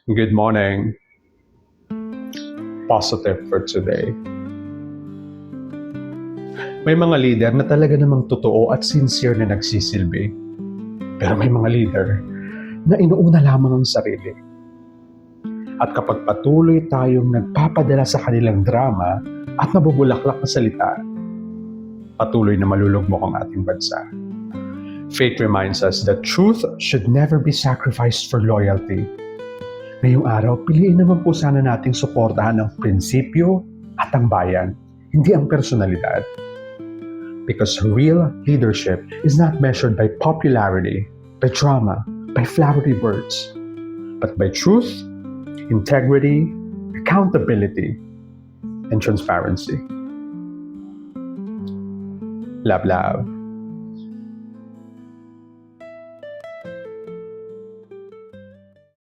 Good morning. Positive for today. May mga leader na talaga namang totoo at sincere na nagsisilbi. Pero may mga leader na inuuna lamang ang sarili. At kapag patuloy tayong nagpapadala sa kanilang drama at nabubulaklak na salita, patuloy na malulugmok ang ating bansa. Faith reminds us that truth should never be sacrificed for loyalty. Ngayong araw, piliin naman po sana nating suportahan ang prinsipyo at ang bayan, hindi ang personalidad. Because real leadership is not measured by popularity, by drama, by flowery words, but by truth, integrity, accountability, and transparency. Love, love.